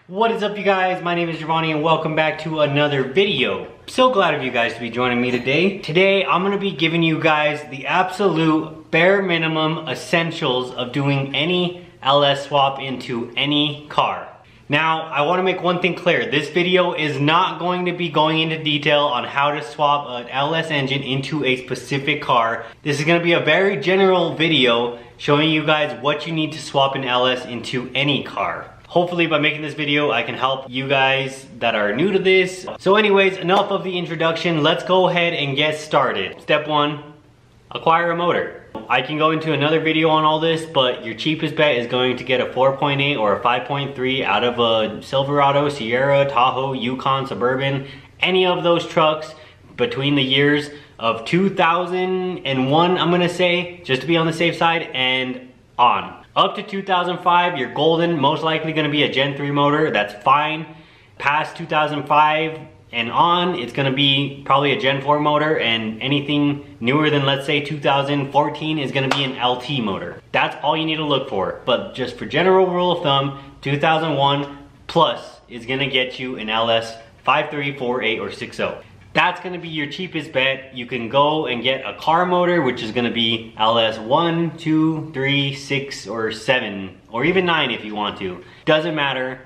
What is up, you guys? My name is Giovanni and welcome back to another video. So glad of you guys to be joining me today. Today I'm going to be giving you guys the absolute bare minimum essentials of doing any LS swap into any car. Now, I want to make one thing clear. This video is not going to be going into detail on how to swap an LS engine into a specific car. This is going to be a very general video showing you guys what you need to swap an LS into any car. Hopefully by making this video, I can help you guys that are new to this. So anyways, enough of the introduction. Let's go ahead and get started. Step 1, acquire a motor. I can go into another video on all this, but your cheapest bet is going to get a 4.8 or a 5.3 out of a Silverado, Sierra, Tahoe, Yukon, Suburban, any of those trucks between the years of 2001, I'm gonna say, just to be on the safe side, and on. Up to 2005, you're golden, most likely gonna be a Gen 3 motor, that's fine. Past 2005 and on, it's gonna be probably a Gen 4 motor, and anything newer than, let's say, 2014 is gonna be an LT motor. That's all you need to look for. But just for general rule of thumb, 2001 plus is gonna get you an LS 5.3, 4.8, or 6.0. That's gonna be your cheapest bet. You can go and get a car motor, which is gonna be LS 1, 2, 3, 6, or 7, or even 9 if you want to. Doesn't matter,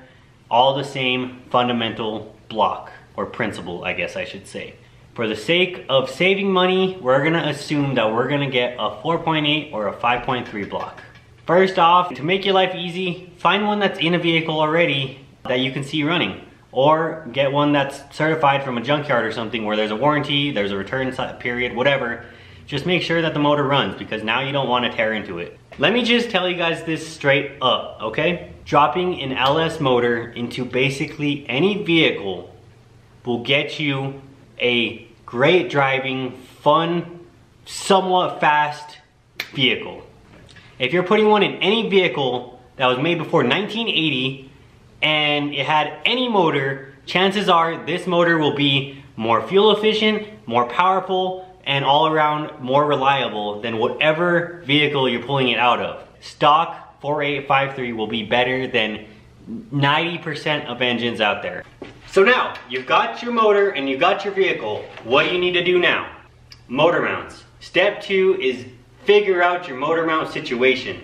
all the same fundamental block, or principle, I guess I should say. For the sake of saving money, we're gonna assume that we're gonna get a 4.8 or a 5.3 block. First off, to make your life easy, find one that's in a vehicle already that you can see running. Or get one that's certified from a junkyard or something where there's a warranty, there's a return period, whatever. Just make sure that the motor runs, because now you don't want to tear into it. Let me just tell you guys this straight up, okay? Dropping an LS motor into basically any vehicle will get you a great driving, fun, somewhat fast vehicle. If you're putting one in any vehicle that was made before 1980, and it had any motor, chances are this motor will be more fuel efficient, more powerful, and all around more reliable than whatever vehicle you're pulling it out of. Stock 4.8, 5.3 will be better than 90% of engines out there. So now, you've got your motor and you've got your vehicle. What do you need to do now? Motor mounts. Step 2 is figure out your motor mount situation.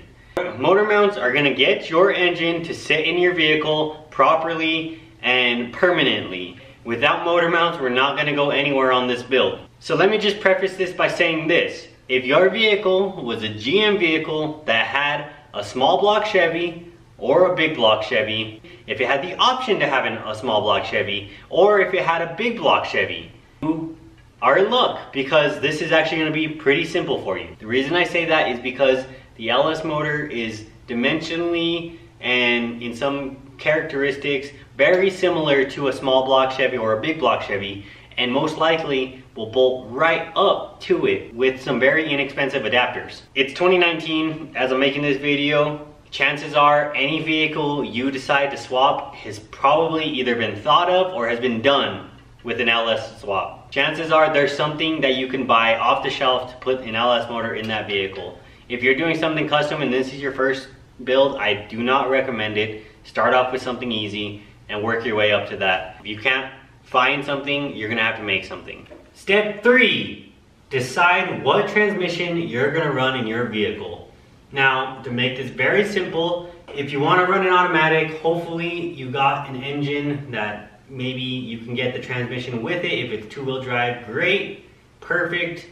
Motor mounts are gonna get your engine to sit in your vehicle properly and permanently. Without motor mounts, we're not gonna go anywhere on this build. So let me just preface this by saying this. If your vehicle was a GM vehicle that had a small block Chevy or a big block Chevy, if it had the option to have a small block Chevy, or if it had a big block Chevy, you are in luck, because this is actually gonna be pretty simple for you. The reason I say that is because the LS motor is dimensionally and in some characteristics very similar to a small block Chevy or a big block Chevy, and most likely will bolt right up to it with some very inexpensive adapters. It's 2019 as I'm making this video. Chances are any vehicle you decide to swap has probably either been thought of or has been done with an LS swap. Chances are there's something that you can buy off the shelf to put an LS motor in that vehicle. If you're doing something custom and this is your first build, I do not recommend it. Start off with something easy and work your way up to that. If you can't find something, you're gonna have to make something. Step 3, decide what transmission you're gonna run in your vehicle. Now, to make this very simple, if you wanna run an automatic, hopefully you got an engine that maybe you can get the transmission with it. If it's 2-wheel drive, great, perfect.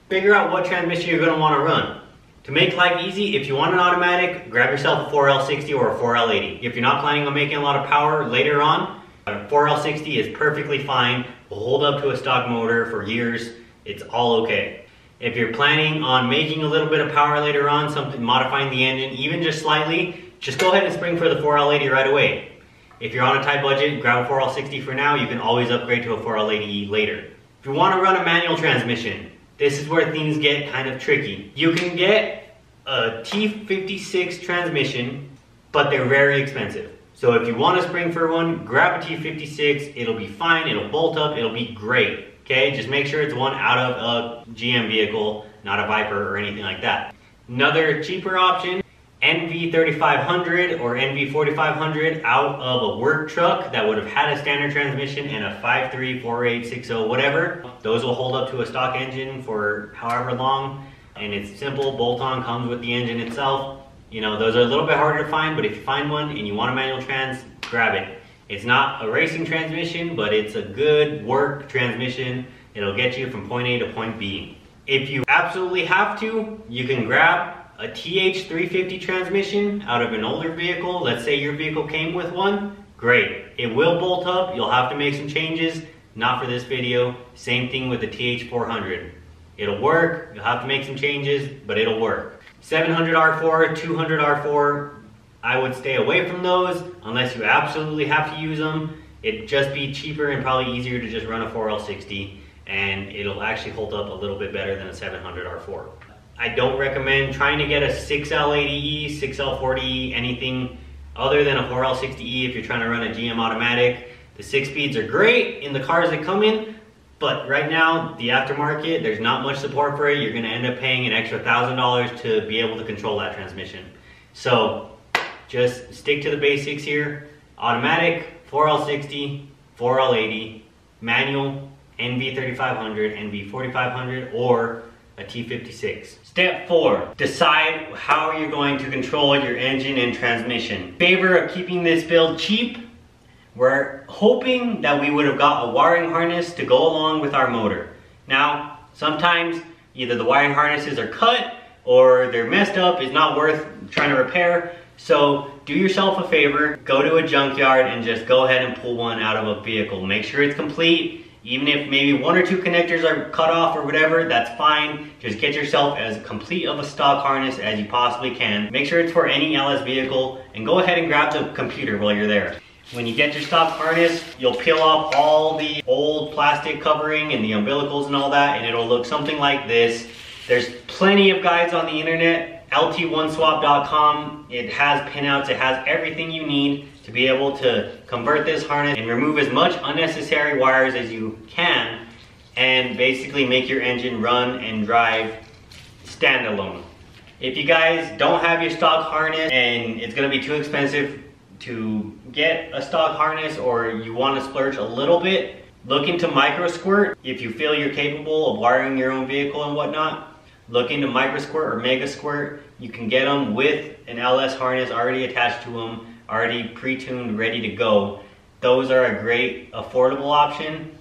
Figure out what transmission you're gonna wanna run. To make life easy, if you want an automatic, grab yourself a 4L60 or a 4L80. If you're not planning on making a lot of power later on, a 4L60 is perfectly fine. Will hold up to a stock motor for years. It's all okay. If you're planning on making a little bit of power later on, modifying the engine, even just slightly, just go ahead and spring for the 4L80 right away. If you're on a tight budget, grab a 4L60 for now. You can always upgrade to a 4L80 later. If you want to run a manual transmission, this is where things get kind of tricky. You can get a T56 transmission, but they're very expensive. So if you want to spring for one, grab a T56, it'll be fine, it'll bolt up, it'll be great. Okay, just make sure it's one out of a GM vehicle, not a Viper or anything like that. Another cheaper option NV3500 or NV4500 out of a work truck that would have had a standard transmission and a 5.3, 4.8, 6.0, whatever. Those will hold up to a stock engine for however long, and it's simple, bolt-on, comes with the engine itself. You know, those are a little bit harder to find, but if you find one and you want a manual trans, grab it. It's not a racing transmission, but it's a good work transmission. It'll get you from point A to point B. If you absolutely have to, you can grab a TH350 transmission out of an older vehicle. Let's say your vehicle came with one. Great. It will bolt up. You'll have to make some changes. Not for this video. Same thing with the TH400. It'll work. You'll have to make some changes, but it'll work. 700R4, 200R4, I would stay away from those unless you absolutely have to use them. It'd just be cheaper and probably easier to just run a 4L60, and it'll actually hold up a little bit better than a 700R4. I don't recommend trying to get a 6L80E, 6L40E, anything other than a 4L60E if you're trying to run a GM automatic. The 6-speeds are great in the cars that come in, but right now, the aftermarket, there's not much support for it. You're gonna end up paying an extra $1,000 to be able to control that transmission. So just stick to the basics here. Automatic, 4L60, 4L80, manual, NV3500, NV4500, or a T56. Step 4, decide how you're going to control your engine and transmission. In favor of keeping this build cheap, we're hoping that we would have got a wiring harness to go along with our motor. Now, sometimes either the wiring harnesses are cut or they're messed up, it's not worth trying to repair. So do yourself a favor, go to a junkyard and just go ahead and pull one out of a vehicle. Make sure it's complete. Even if maybe 1 or 2 connectors are cut off or whatever, that's fine. Just get yourself as complete of a stock harness as you possibly can. Make sure it's for any LS vehicle, and go ahead and grab the computer while you're there. When you get your stock harness, you'll peel off all the old plastic covering and the umbilicals and all that, and it'll look something like this. There's plenty of guides on the internet. LT1swap.com, it has pinouts, it has everything you need to be able to convert this harness and remove as much unnecessary wires as you can, and basically make your engine run and drive standalone. If you guys don't have your stock harness and it's gonna be too expensive to get a stock harness, or you wanna splurge a little bit, look into MicroSquirt. If you feel you're capable of wiring your own vehicle and whatnot, look into MicroSquirt or MegaSquirt. You can get them with an LS harness already attached to them, already pre-tuned, ready to go. Those are a great affordable option.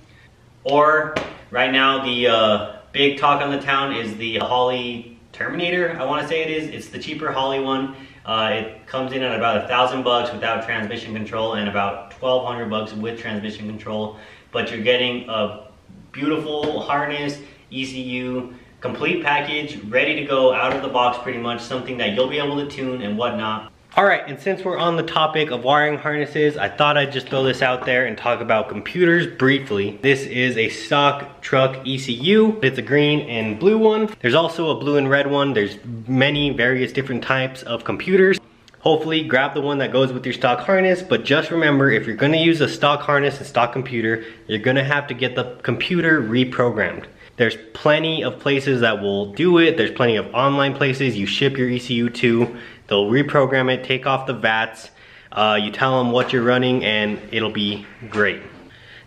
Or right now the big talk on the town is the Holley Terminator, I want to say it is. It's the cheaper Holley one. It comes in at about $1,000 without transmission control and about $1,200 with transmission control. But you're getting a beautiful harness, ECU, complete package, ready to go out of the box pretty much, something that you'll be able to tune and whatnot. Alright, and since we're on the topic of wiring harnesses, I thought I'd just throw this out there and talk about computers briefly. This is a stock truck ECU. It's a green and blue one. There's also a blue and red one. There's many various different types of computers. Hopefully grab the one that goes with your stock harness, but just remember, if you're gonna use a stock harness and stock computer, you're gonna have to get the computer reprogrammed. There's plenty of places that will do it. There's plenty of online places you ship your ECU to. They'll reprogram it, take off the VATs. You tell them what you're running and it'll be great.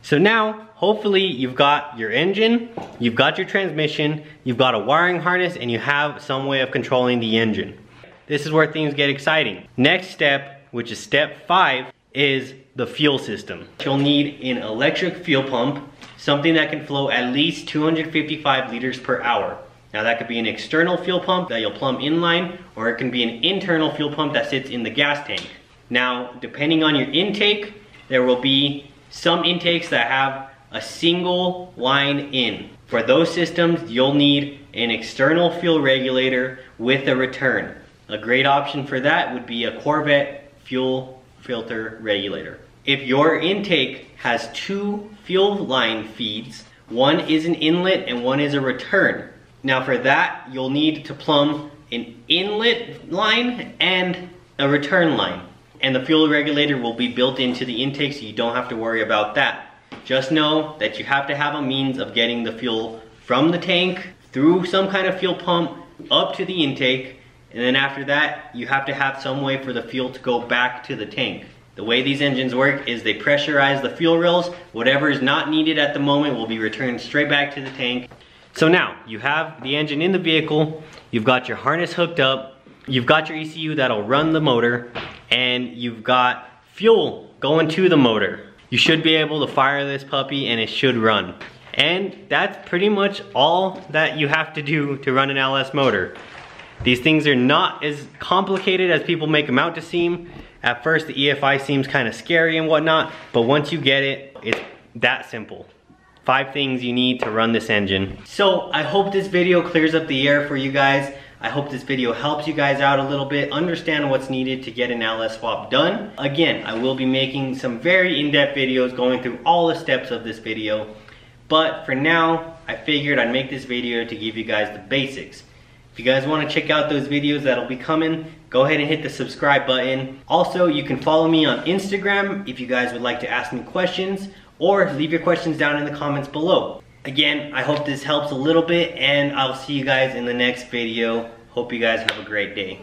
So now, hopefully you've got your engine, you've got your transmission, you've got a wiring harness, and you have some way of controlling the engine. This is where things get exciting. Next step, which is step 5, is the fuel system. You'll need an electric fuel pump, something that can flow at least 255 liters per hour. Now that could be an external fuel pump that you'll plumb inline, or it can be an internal fuel pump that sits in the gas tank. Now, depending on your intake, there will be some intakes that have a single line in. For those systems, you'll need an external fuel regulator with a return. A great option for that would be a Corvette fuel filter regulator. If your intake has 2 fuel line feeds, one is an inlet and one is a return. Now for that, you'll need to plumb an inlet line and a return line. And the fuel regulator will be built into the intake, so you don't have to worry about that. Just know that you have to have a means of getting the fuel from the tank through some kind of fuel pump up to the intake, And then after that, you have to have some way for the fuel to go back to the tank. The way these engines work is they pressurize the fuel rails. Whatever is not needed at the moment will be returned straight back to the tank. So now, you have the engine in the vehicle, you've got your harness hooked up, you've got your ECU that'll run the motor, and you've got fuel going to the motor. You should be able to fire this puppy and it should run. And that's pretty much all that you have to do to run an LS motor. These things are not as complicated as people make them out to seem. At first the EFI seems kind of scary and whatnot, but once you get it, it's that simple. 5 things you need to run this engine. So I hope this video clears up the air for you guys. I hope this video helps you guys out a little bit, understand what's needed to get an LS swap done. Again, I will be making some very in-depth videos going through all the steps of this video. But for now, I figured I'd make this video to give you guys the basics. If you guys want to check out those videos that'll be coming, go ahead and hit the subscribe button. Also, you can follow me on Instagram if you guys would like to ask me questions, or leave your questions down in the comments below. Again, I hope this helps a little bit, and I'll see you guys in the next video. Hope you guys have a great day.